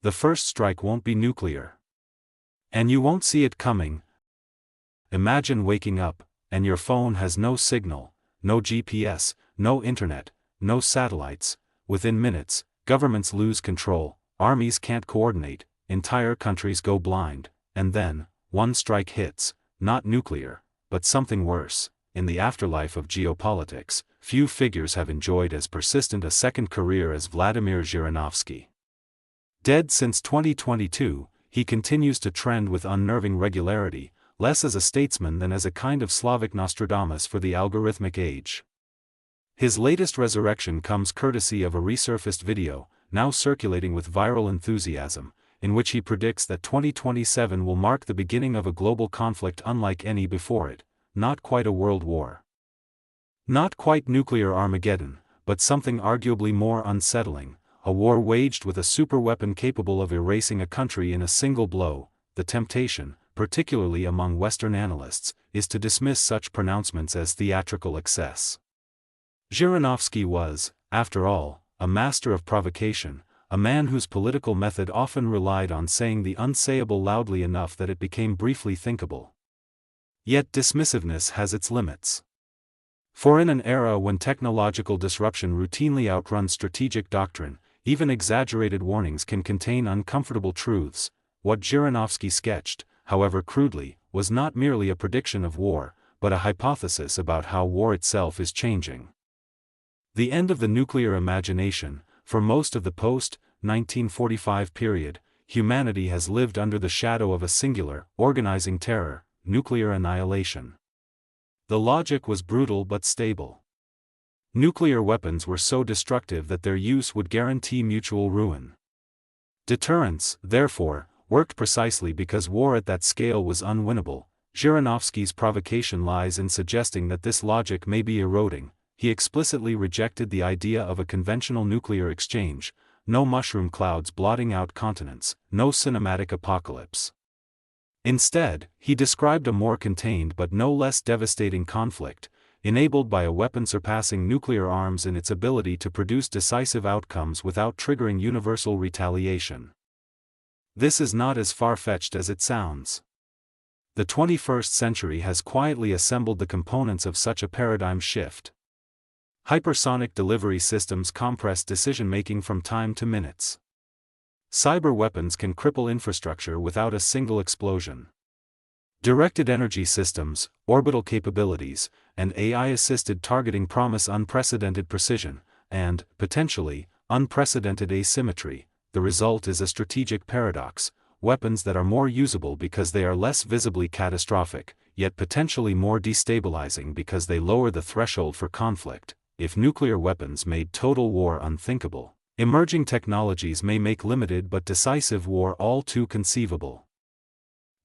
the first strike won't be nuclear. And you won't see it coming. Imagine waking up, and your phone has no signal, no GPS, no internet, no satellites. Within minutes, governments lose control, armies can't coordinate, entire countries go blind, and then, one strike hits, not nuclear, but something worse. In the afterlife of geopolitics, few figures have enjoyed as persistent a second career as Vladimir Zhirinovsky. Dead since 2022, he continues to trend with unnerving regularity, less as a statesman than as a kind of Slavic Nostradamus for the algorithmic age. His latest resurrection comes courtesy of a resurfaced video, now circulating with viral enthusiasm, in which he predicts that 2027 will mark the beginning of a global conflict unlike any before it, not quite a world war. Not quite nuclear Armageddon, but something arguably more unsettling, a war waged with a superweapon capable of erasing a country in a single blow. The temptation, particularly among Western analysts, is to dismiss such pronouncements as theatrical excess. Zhirinovsky was, after all, a master of provocation, a man whose political method often relied on saying the unsayable loudly enough that it became briefly thinkable. Yet dismissiveness has its limits. For in an era when technological disruption routinely outruns strategic doctrine, even exaggerated warnings can contain uncomfortable truths. What Zhirinovsky sketched, however crudely, was not merely a prediction of war, but a hypothesis about how war itself is changing. The end of the nuclear imagination. For most of the post-1945 period, humanity has lived under the shadow of a singular, organizing terror, nuclear annihilation. The logic was brutal but stable. Nuclear weapons were so destructive that their use would guarantee mutual ruin. Deterrence, therefore, worked precisely because war at that scale was unwinnable. Zhirinovsky's provocation lies in suggesting that this logic may be eroding. He explicitly rejected the idea of a conventional nuclear exchange, no mushroom clouds blotting out continents, no cinematic apocalypse. Instead, he described a more contained but no less devastating conflict, enabled by a weapon surpassing nuclear arms in its ability to produce decisive outcomes without triggering universal retaliation. This is not as far-fetched as it sounds. The 21st century has quietly assembled the components of such a paradigm shift. Hypersonic delivery systems compress decision-making from time to minutes. Cyber weapons can cripple infrastructure without a single explosion. Directed energy systems, orbital capabilities, and AI-assisted targeting promise unprecedented precision, and, potentially, unprecedented asymmetry. The result is a strategic paradox: weapons that are more usable because they are less visibly catastrophic, yet potentially more destabilizing because they lower the threshold for conflict. If nuclear weapons made total war unthinkable, emerging technologies may make limited but decisive war all too conceivable.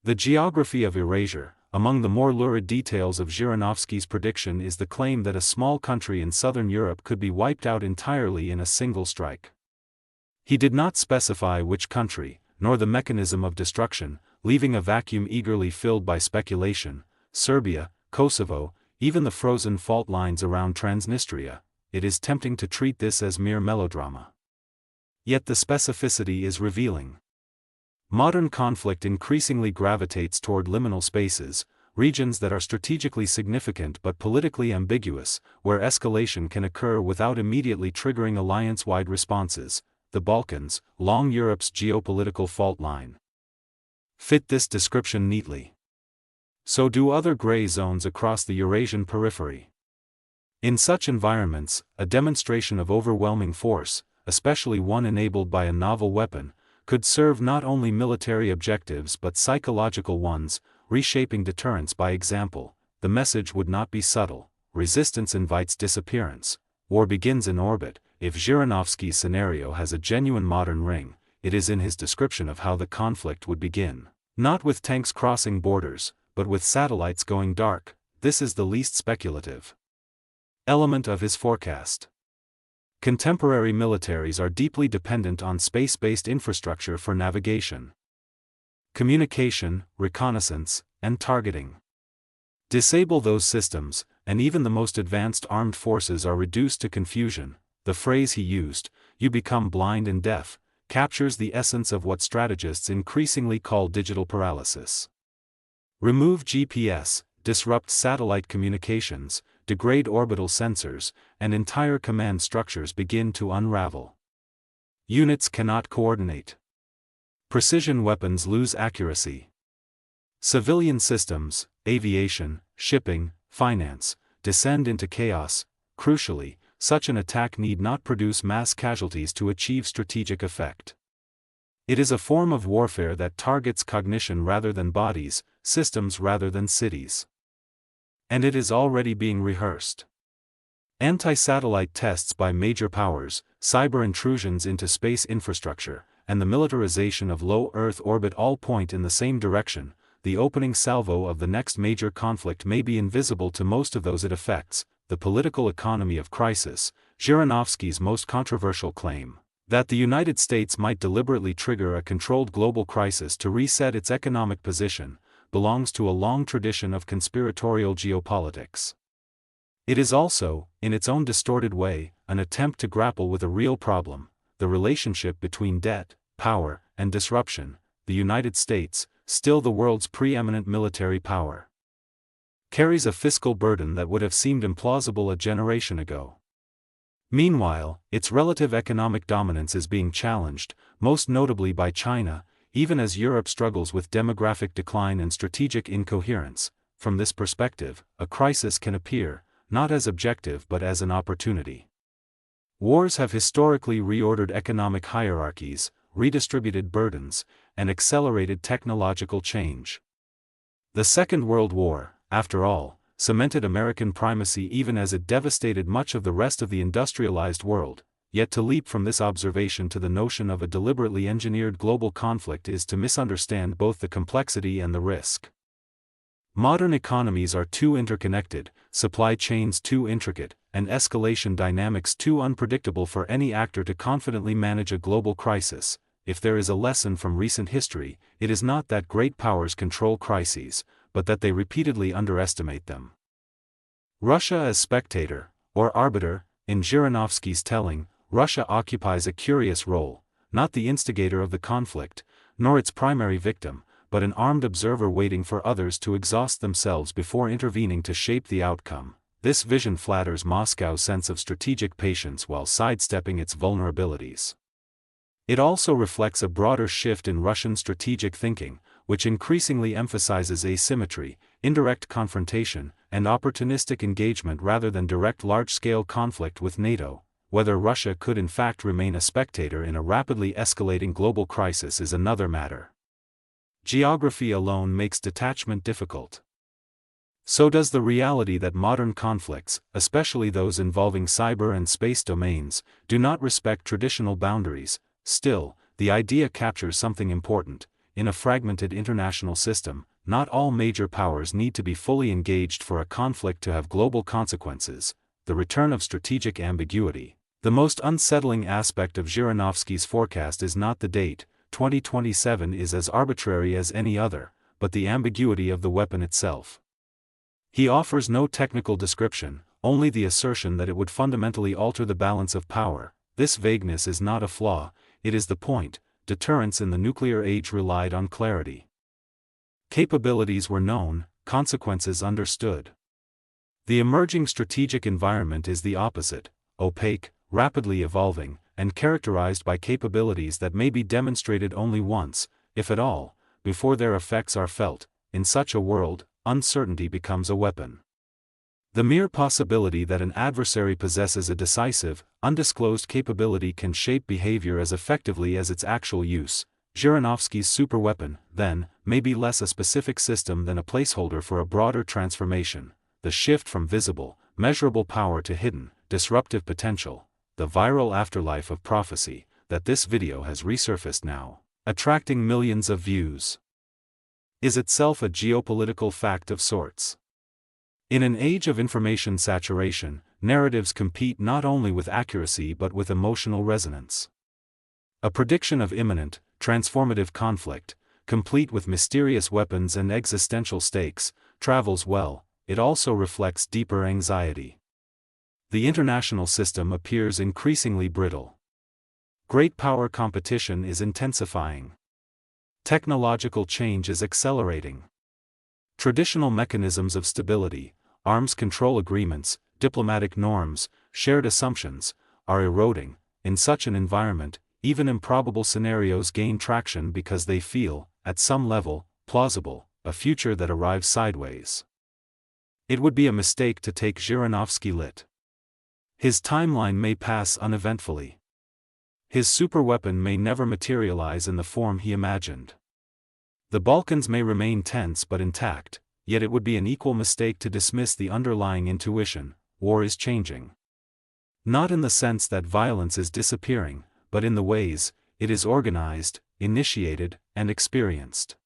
The geography of erasure. Among the more lurid details of Zhirinovsky's prediction is the claim that a small country in southern Europe could be wiped out entirely in a single strike. He did not specify which country, nor the mechanism of destruction, leaving a vacuum eagerly filled by speculation: Serbia, Kosovo, even the frozen fault lines around Transnistria. It is tempting to treat this as mere melodrama. Yet the specificity is revealing. Modern conflict increasingly gravitates toward liminal spaces, regions that are strategically significant but politically ambiguous, where escalation can occur without immediately triggering alliance-wide responses. The Balkans, long Europe's geopolitical fault line, fit this description neatly. So do other gray zones across the Eurasian periphery. In such environments, a demonstration of overwhelming force, especially one enabled by a novel weapon, could serve not only military objectives but psychological ones, reshaping deterrence by example. The message would not be subtle: resistance invites disappearance, war begins in orbit. If Zhirinovsky's scenario has a genuine modern ring, it is in his description of how the conflict would begin. Not with tanks crossing borders, but with satellites going dark. This is the least speculative element of his forecast. Contemporary militaries are deeply dependent on space-based infrastructure for navigation, communication, reconnaissance, and targeting. Disable those systems, and even the most advanced armed forces are reduced to confusion. The phrase he used, "you become blind and deaf," captures the essence of what strategists increasingly call digital paralysis. Remove GPS, disrupt satellite communications, degrade orbital sensors, and entire command structures begin to unravel. Units cannot coordinate. Precision weapons lose accuracy. Civilian systems, aviation, shipping, finance, descend into chaos. Crucially, such an attack need not produce mass casualties to achieve strategic effect. It is a form of warfare that targets cognition rather than bodies, systems rather than cities. And it is already being rehearsed. Anti-satellite tests by major powers, cyber intrusions into space infrastructure, and the militarization of low Earth orbit all point in the same direction. The opening salvo of the next major conflict may be invisible to most of those it affects, the political economy of crisis. Zhirinovsky's most controversial claim, that the United States might deliberately trigger a controlled global crisis to reset its economic position, belongs to a long tradition of conspiratorial geopolitics. It is also, in its own distorted way, an attempt to grapple with a real problem, the relationship between debt, power, and disruption. The United States, still the world's preeminent military power, carries a fiscal burden that would have seemed implausible a generation ago. Meanwhile, its relative economic dominance is being challenged, most notably by China, even as Europe struggles with demographic decline and strategic incoherence. From this perspective, a crisis can appear, not as objective but as an opportunity. Wars have historically reordered economic hierarchies, redistributed burdens, and accelerated technological change. The Second World War, after all, cemented American primacy even as it devastated much of the rest of the industrialized world. Yet to leap from this observation to the notion of a deliberately engineered global conflict is to misunderstand both the complexity and the risk. Modern economies are too interconnected, supply chains too intricate, and escalation dynamics too unpredictable for any actor to confidently manage a global crisis. If there is a lesson from recent history, it is not that great powers control crises, but that they repeatedly underestimate them. Russia as spectator, or arbiter, in Zhirinovsky's telling, Russia occupies a curious role, not the instigator of the conflict, nor its primary victim, but an armed observer waiting for others to exhaust themselves before intervening to shape the outcome. This vision flatters Moscow's sense of strategic patience while sidestepping its vulnerabilities. It also reflects a broader shift in Russian strategic thinking, which increasingly emphasizes asymmetry, indirect confrontation, and opportunistic engagement rather than direct large-scale conflict with NATO. Whether Russia could in fact remain a spectator in a rapidly escalating global crisis is another matter. Geography alone makes detachment difficult. So does the reality that modern conflicts, especially those involving cyber and space domains, do not respect traditional boundaries. Still, the idea captures something important. In a fragmented international system, not all major powers need to be fully engaged for a conflict to have global consequences. The return of strategic ambiguity. The most unsettling aspect of Zhirinovsky's forecast is not the date, 2027 is as arbitrary as any other, but the ambiguity of the weapon itself. He offers no technical description, only the assertion that it would fundamentally alter the balance of power. This vagueness is not a flaw, it is the point. Deterrence in the nuclear age relied on clarity. Capabilities were known, consequences understood. The emerging strategic environment is the opposite, opaque, rapidly evolving, and characterized by capabilities that may be demonstrated only once, if at all, before their effects are felt. In such a world, uncertainty becomes a weapon. The mere possibility that an adversary possesses a decisive, undisclosed capability can shape behavior as effectively as its actual use. Zhirinovsky's superweapon, then, may be less a specific system than a placeholder for a broader transformation. The shift from visible, measurable power to hidden, disruptive potential, the viral afterlife of prophecy, that this video has resurfaced now, attracting millions of views, is itself a geopolitical fact of sorts. In an age of information saturation, narratives compete not only with accuracy but with emotional resonance. A prediction of imminent, transformative conflict, complete with mysterious weapons and existential stakes, travels well. It also reflects deeper anxiety. The international system appears increasingly brittle. Great power competition is intensifying. Technological change is accelerating. Traditional mechanisms of stability, arms control agreements, diplomatic norms, shared assumptions, are eroding. In such an environment, even improbable scenarios gain traction because they feel, at some level, plausible, a future that arrives sideways. It would be a mistake to take Zhirinovsky lit. His timeline may pass uneventfully. His superweapon may never materialize in the form he imagined. The Balkans may remain tense but intact, yet it would be an equal mistake to dismiss the underlying intuition: war is changing. Not in the sense that violence is disappearing, but in the ways it is organized, initiated, and experienced.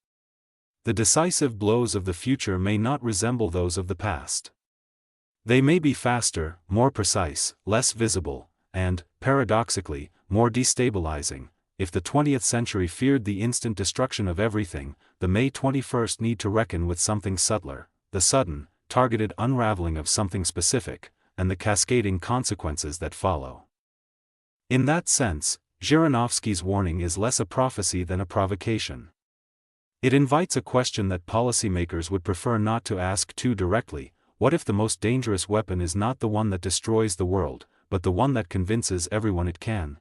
The decisive blows of the future may not resemble those of the past. They may be faster, more precise, less visible, and, paradoxically, more destabilizing. If the 20th century feared the instant destruction of everything, the May 21st need to reckon with something subtler, the sudden, targeted unraveling of something specific, and the cascading consequences that follow. In that sense, Zhirinovsky's warning is less a prophecy than a provocation. It invites a question that policymakers would prefer not to ask too directly: what if the most dangerous weapon is not the one that destroys the world, but the one that convinces everyone it can?